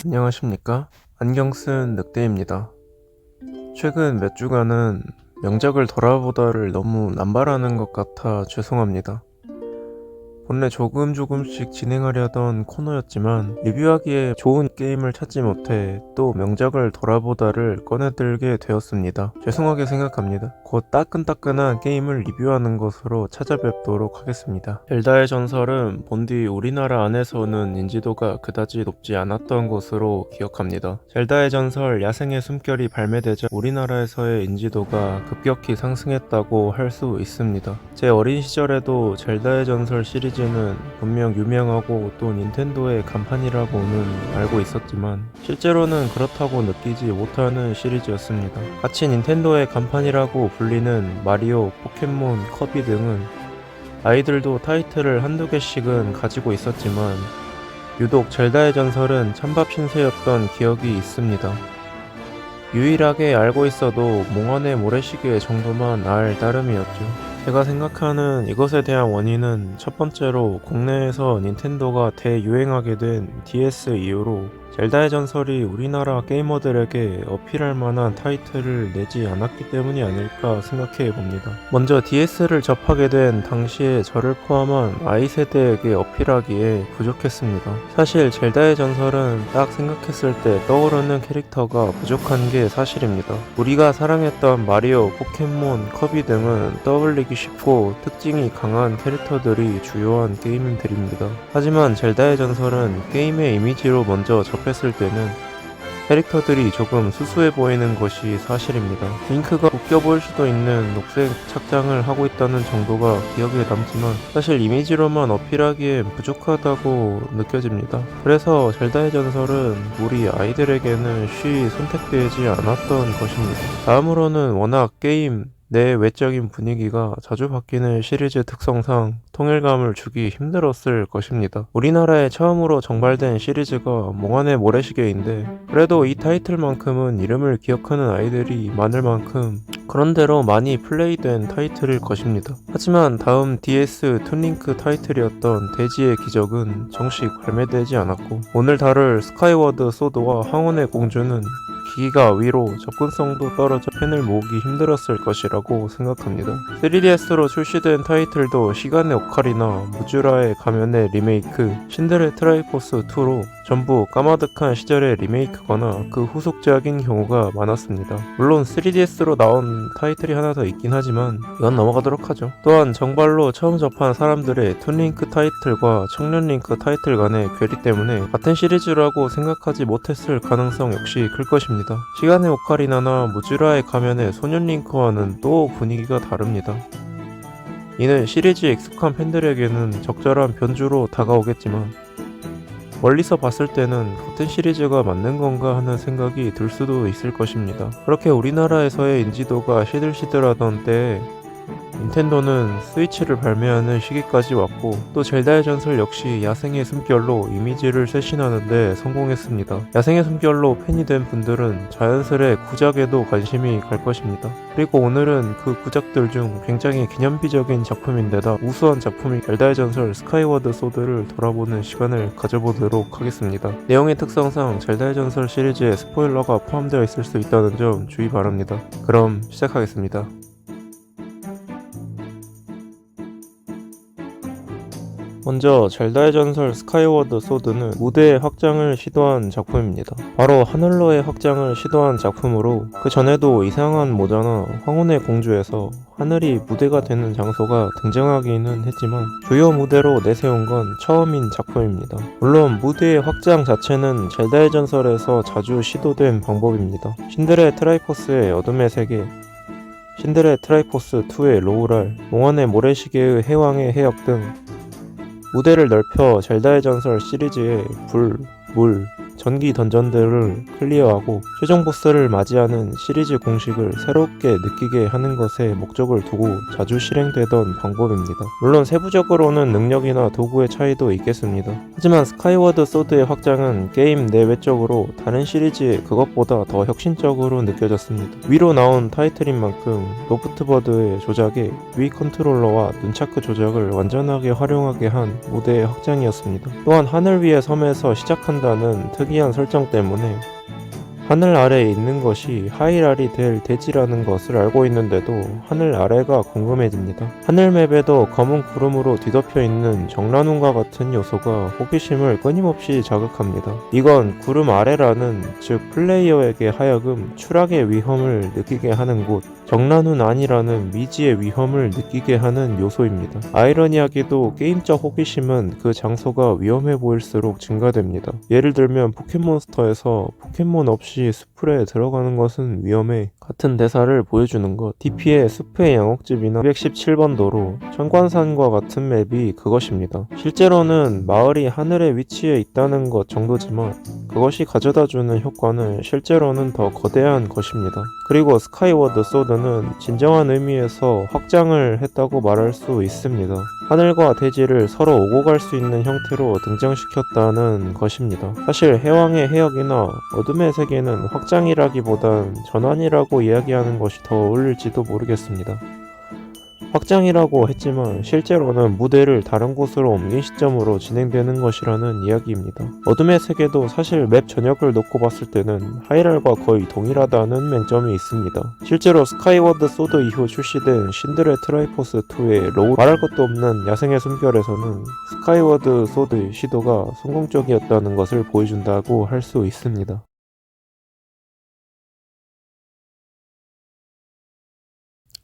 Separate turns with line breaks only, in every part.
안녕하십니까? 안경 쓴 늑대입니다. 최근 몇 주간은 명작을 돌아보다를 너무 남발하는 것 같아 죄송합니다. 본래 조금씩 진행하려던 코너였지만 리뷰하기에 좋은 게임을 찾지 못해 또 명작을 돌아보다를 꺼내들게 되었습니다. 죄송하게 생각합니다. 곧 따끈따끈한 게임을 리뷰하는 것으로 찾아뵙도록 하겠습니다. 젤다의 전설은 본디 우리나라 안에서는 인지도가 그다지 높지 않았던 것으로 기억합니다. 젤다의 전설 야생의 숨결이 발매되자 우리나라에서의 인지도가 급격히 상승했다고 할 수 있습니다. 제 어린 시절에도 젤다의 전설 시리즈는 분명 유명하고 또 닌텐도의 간판이라고는 알고 있었지만 실제로는 그렇다고 느끼지 못하는 시리즈였습니다. 같이 닌텐도의 간판이라고 불리는 마리오, 포켓몬, 커비 등은 아이들도 타이틀을 한두 개씩은 가지고 있었지만 유독 젤다의 전설은 찬밥 신세였던 기억이 있습니다. 유일하게 알고 있어도 몽환의 모래시계 정도만 알 따름이었죠. 제가 생각하는 이것에 대한 원인은 첫 번째로 국내에서 닌텐도가 대유행하게 된 DS 이후로 젤다의 전설이 우리나라 게이머들에게 어필할 만한 타이틀을 내지 않았기 때문이 아닐까 생각해 봅니다. 먼저 DS를 접하게 된 당시에 저를 포함한 I세대에게 어필하기에 부족했습니다. 사실 젤다의 전설은 딱 생각했을 때 떠오르는 캐릭터가 부족한 게 사실입니다. 우리가 사랑했던 마리오, 포켓몬, 커비 등은 떠올리기 쉽고 특징이 강한 캐릭터들이 주요한 게임들입니다. 하지만 젤다의 전설은 게임의 이미지로 먼저 접했을 때는 캐릭터들이 조금 수수해 보이는 것이 사실입니다. 링크가 웃겨 보일 수도 있는 녹색 착장을 하고 있다는 정도가 기억에 남지만 사실 이미지로만 어필하기엔 부족하다고 느껴집니다. 그래서 젤다의 전설은 우리 아이들에게는 쉬이 선택되지 않았던 것입니다. 다음으로는 워낙 게임 내 외적인 분위기가 자주 바뀌는 시리즈 특성상 통일감을 주기 힘들었을 것입니다. 우리나라에 처음으로 정발된 시리즈가 몽환의 모래시계인데 그래도 이 타이틀만큼은 이름을 기억하는 아이들이 많을 만큼 그런대로 많이 플레이된 타이틀일 것입니다. 하지만 다음 DS 툰링크 타이틀이었던 대지의 기적은 정식 발매되지 않았고 오늘 다룰 스카이워드 소드와 황혼의 공주는 기기가 위로 접근성도 떨어져 팬을 모으기 힘들었을 것이라고 생각합니다. 3DS로 출시된 타이틀도 시간의 오카리나, 무주라의 가면의 리메이크, 신들의 트라이포스2로 전부 까마득한 시절의 리메이크거나 그 후속작인 경우가 많았습니다. 물론 3DS로 나온 타이틀이 하나 더 있긴 하지만 이건 넘어가도록 하죠. 또한 정발로 처음 접한 사람들의 툰링크 타이틀과 청년링크 타이틀 간의 괴리 때문에 같은 시리즈라고 생각하지 못했을 가능성 역시 클 것입니다. 시간의 오카리나나 무주라의 가면의 소년링크와는 또 분위기가 다릅니다. 이는 시리즈에 익숙한 팬들에게는 적절한 변주로 다가오겠지만 멀리서 봤을 때는 같은 시리즈가 맞는 건가 하는 생각이 들 수도 있을 것입니다. 그렇게 우리나라에서의 인지도가 시들시들하던 때에 닌텐도는 스위치를 발매하는 시기까지 왔고 또 젤다의 전설 역시 야생의 숨결로 이미지를 쇄신하는데 성공했습니다. 야생의 숨결로 팬이 된 분들은 자연스레 구작에도 관심이 갈 것입니다. 그리고 오늘은 그 구작들 중 굉장히 기념비적인 작품인데다 우수한 작품인 젤다의 전설 스카이워드 소드를 돌아보는 시간을 가져보도록 하겠습니다. 내용의 특성상 젤다의 전설 시리즈에 스포일러가 포함되어 있을 수 있다는 점 주의 바랍니다. 그럼 시작하겠습니다. 먼저 젤다의 전설 스카이워드 소드는 무대의 확장을 시도한 작품입니다. 바로 하늘로의 확장을 시도한 작품으로 그 전에도 이상한 모자나 황혼의 공주에서 하늘이 무대가 되는 장소가 등장하기는 했지만 주요 무대로 내세운 건 처음인 작품입니다. 물론 무대의 확장 자체는 젤다의 전설에서 자주 시도된 방법입니다. 신들의 트라이포스의 어둠의 세계, 신들의 트라이포스 2의 로우랄, 몽환의 모래시계의 해왕의 해역 등 무대를 넓혀 젤다의 전설 시리즈의 불, 물, 전기 던전들을 클리어하고 최종 보스를 맞이하는 시리즈 공식을 새롭게 느끼게 하는 것에 목적을 두고 자주 실행되던 방법입니다. 물론 세부적으로는 능력이나 도구의 차이도 있겠습니다. 하지만 스카이워드 소드의 확장은 게임 내외적으로 다른 시리즈의 그것보다 더 혁신적으로 느껴졌습니다. 위로 나온 타이틀인 만큼 로프트버드의 조작에 위 컨트롤러와 눈차크 조작을 완전하게 활용하게 한 무대의 확장이었습니다. 또한 하늘 위의 섬에서 시작한다는 특이 특이한 설정 때문에 하늘 아래에 있는 것이 하이랄이 될 대지라는 것을 알고 있는데도 하늘 아래가 궁금해집니다. 하늘맵에도 검은 구름으로 뒤덮여 있는 정란운과 같은 요소가 호기심을 끊임없이 자극합니다. 이건 구름 아래라는, 즉 플레이어에게 하여금 추락의 위험을 느끼게 하는 곳, 정란운 안이라는 미지의 위험을 느끼게 하는 요소입니다. 아이러니하게도 게임적 호기심은 그 장소가 위험해 보일수록 증가됩니다. 예를 들면 포켓몬스터에서 포켓몬 없이 숲풀에 들어가는 것은 위험해 같은 대사를 보여주는 것, DP의 숲의 양옥집이나 217번 도로, 천관산과 같은 맵이 그것입니다. 실제로는 마을이 하늘에 위치해 있다는 것 정도지만 그것이 가져다주는 효과는 실제로는 더 거대한 것입니다. 그리고 스카이워드 소드는 진정한 의미에서 확장을 했다고 말할 수 있습니다. 하늘과 대지를 서로 오고 갈 수 있는 형태로 등장시켰다는 것입니다. 사실 해왕의 해역이나 어둠의 세계는 확장이라기보단 전환이라고 이야기하는 것이 더 어울릴지도 모르겠습니다. 확장이라고 했지만 실제로는 무대를 다른 곳으로 옮긴 시점으로 진행되는 것이라는 이야기입니다. 어둠의 세계도 사실 맵 전역을 놓고 봤을 때는 하이랄과 거의 동일하다는 맹점이 있습니다. 실제로 스카이워드 소드 이후 출시된 신들의 트라이포스 2의 로우, 말할 것도 없는 야생의 숨결에서는 스카이워드 소드의 시도가 성공적이었다는 것을 보여준다고 할 수 있습니다.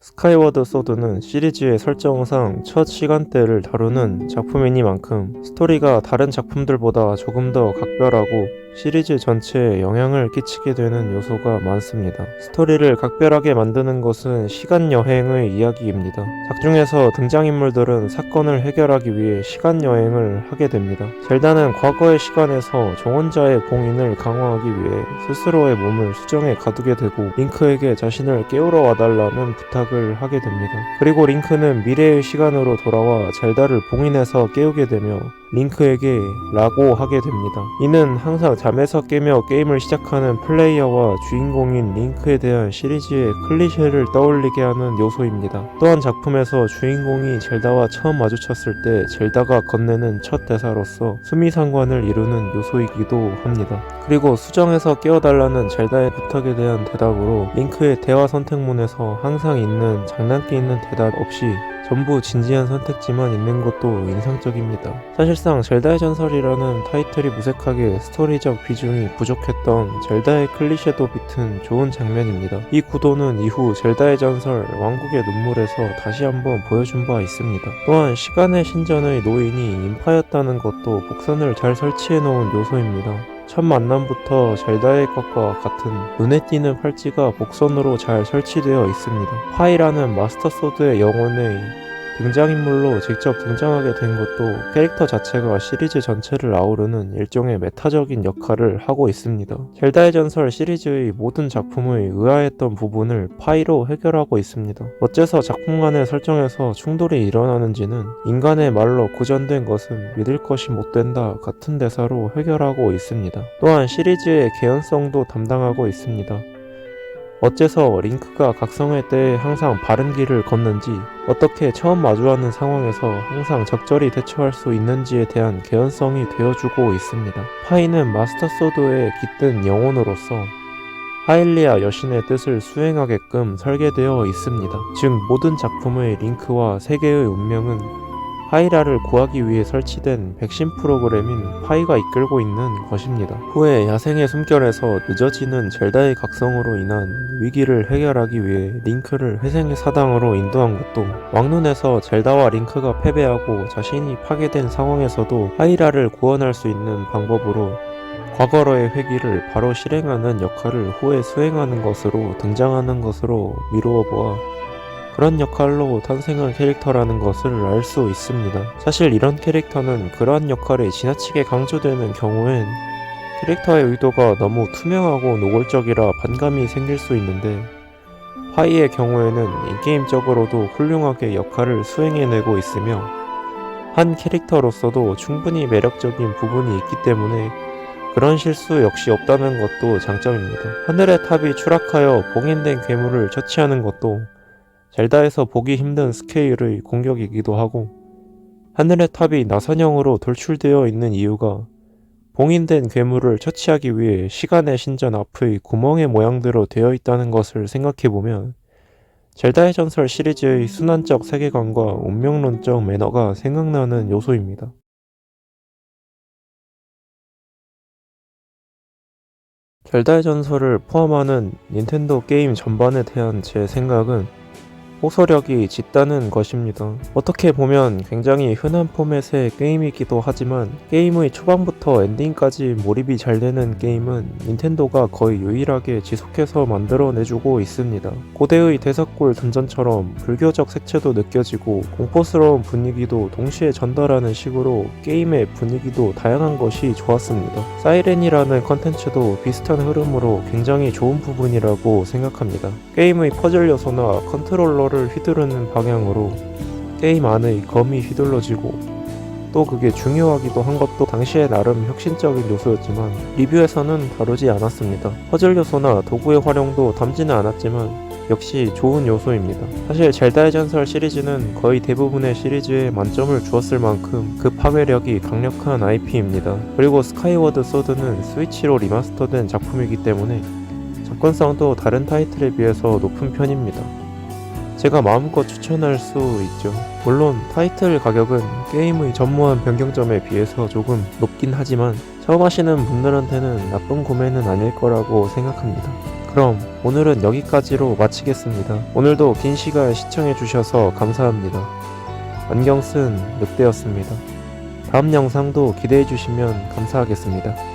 스카이워드 소드는 시리즈의 설정상 첫 시간대를 다루는 작품이니만큼 스토리가 다른 작품들보다 조금 더 각별하고 시리즈 전체에 영향을 끼치게 되는 요소가 많습니다. 스토리를 각별하게 만드는 것은 시간 여행의 이야기입니다. 작중에서 등장인물들은 사건을 해결하기 위해 시간 여행을 하게 됩니다. 젤다는 과거의 시간에서 종원자의 봉인을 강화하기 위해 스스로의 몸을 수정에 가두게 되고 링크에게 자신을 깨우러 와달라는 부탁을 하게 됩니다. 그리고 링크는 미래의 시간으로 돌아와 젤다를 봉인해서 깨우게 되며 링크에게 라고 하게 됩니다. 이는 항상 잠에서 깨며 게임을 시작하는 플레이어와 주인공인 링크에 대한 시리즈의 클리셰를 떠올리게 하는 요소입니다. 또한 작품에서 주인공이 젤다와 처음 마주쳤을 때 젤다가 건네는 첫 대사로서 수미상관을 이루는 요소이기도 합니다. 그리고 수정에서 깨워달라는 젤다의 부탁에 대한 대답으로 링크의 대화 선택문에서 항상 있는 장난기 있는 대답 없이 전부 진지한 선택지만 있는 것도 인상적입니다. 사실상 젤다의 전설이라는 타이틀이 무색하게 스토리적 비중이 부족했던 젤다의 클리셰도 비튼 좋은 장면입니다. 이 구도는 이후 젤다의 전설 왕국의 눈물에서 다시 한번 보여준 바 있습니다. 또한 시간의 신전의 노인이 인파였다는 것도 복선을 잘 설치해 놓은 요소입니다. 첫 만남부터 젤다의 것과 같은 눈에 띄는 팔찌가 복선으로 잘 설치되어 있습니다. 파이라는 마스터 소드의 영혼의 등장인물로 직접 등장하게 된 것도 캐릭터 자체가 시리즈 전체를 아우르는 일종의 메타적인 역할을 하고 있습니다. 젤다의 전설 시리즈의 모든 작품의 의아했던 부분을 파이로 해결하고 있습니다. 어째서 작품 간의 설정에서 충돌이 일어나는지는 인간의 말로 구전된 것은 믿을 것이 못 된다 같은 대사로 해결하고 있습니다. 또한 시리즈의 개연성도 담당하고 있습니다. 어째서 링크가 각성할 때 항상 바른 길을 걷는지, 어떻게 처음 마주하는 상황에서 항상 적절히 대처할 수 있는지에 대한 개연성이 되어주고 있습니다. 파이는 마스터 소드의 깃든 영혼으로서 하일리아 여신의 뜻을 수행하게끔 설계되어 있습니다. 즉 모든 작품의 링크와 세계의 운명은 하이라를 구하기 위해 설치된 백신 프로그램인 파이가 이끌고 있는 것입니다. 후에 야생의 숨결에서 늦어지는 젤다의 각성으로 인한 위기를 해결하기 위해 링크를 회생의 사당으로 인도한 것도, 왕눈에서 젤다와 링크가 패배하고 자신이 파괴된 상황에서도 하이라를 구원할 수 있는 방법으로 과거로의 회귀를 바로 실행하는 역할을 후에 수행하는 것으로 등장하는 것으로 미루어 보아 그런 역할로 탄생한 캐릭터라는 것을 알 수 있습니다. 사실 이런 캐릭터는 그러한 역할이 지나치게 강조되는 경우엔 캐릭터의 의도가 너무 투명하고 노골적이라 반감이 생길 수 있는데, 파이의 경우에는 인게임적으로도 훌륭하게 역할을 수행해내고 있으며 한 캐릭터로서도 충분히 매력적인 부분이 있기 때문에 그런 실수 역시 없다는 것도 장점입니다. 하늘의 탑이 추락하여 봉인된 괴물을 처치하는 것도 젤다에서 보기 힘든 스케일의 공격이기도 하고, 하늘의 탑이 나선형으로 돌출되어 있는 이유가 봉인된 괴물을 처치하기 위해 시간의 신전 앞의 구멍의 모양대로 되어 있다는 것을 생각해보면 젤다의 전설 시리즈의 순환적 세계관과 운명론적 매너가 생각나는 요소입니다. 젤다의 전설을 포함하는 닌텐도 게임 전반에 대한 제 생각은 호소력이 짙다는 것입니다. 어떻게 보면 굉장히 흔한 포맷의 게임이기도 하지만 게임의 초반부터 엔딩까지 몰입이 잘 되는 게임은 닌텐도가 거의 유일하게 지속해서 만들어내주고 있습니다. 고대의 대석골 던전처럼 불교적 색채도 느껴지고 공포스러운 분위기도 동시에 전달하는 식으로 게임의 분위기도 다양한 것이 좋았습니다. 사이렌이라는 컨텐츠도 비슷한 흐름으로 굉장히 좋은 부분이라고 생각합니다. 게임의 퍼즐 요소나 컨트롤러를 휘두르는 방향으로 게임 안의 검이 휘둘러지고 또 그게 중요하기도 한 것도 당시에 나름 혁신적인 요소였지만 리뷰에서는 다루지 않았습니다. 퍼즐 요소나 도구의 활용도 담지는 않았지만 역시 좋은 요소입니다. 사실 젤다의 전설 시리즈는 거의 대부분의 시리즈에 만점을 주었을 만큼 그 파괴력이 강력한 IP입니다. 그리고 스카이워드 소드는 스위치로 리마스터된 작품이기 때문에 접근성도 다른 타이틀에 비해서 높은 편입니다. 제가 마음껏 추천할 수 있죠. 물론 타이틀 가격은 게임의 전무한 변경점에 비해서 조금 높긴 하지만 처음 하시는 분들한테는 나쁜 구매는 아닐 거라고 생각합니다. 그럼 오늘은 여기까지로 마치겠습니다. 오늘도 긴 시간 시청해주셔서 감사합니다. 안경 쓴 늑대였습니다. 다음 영상도 기대해주시면 감사하겠습니다.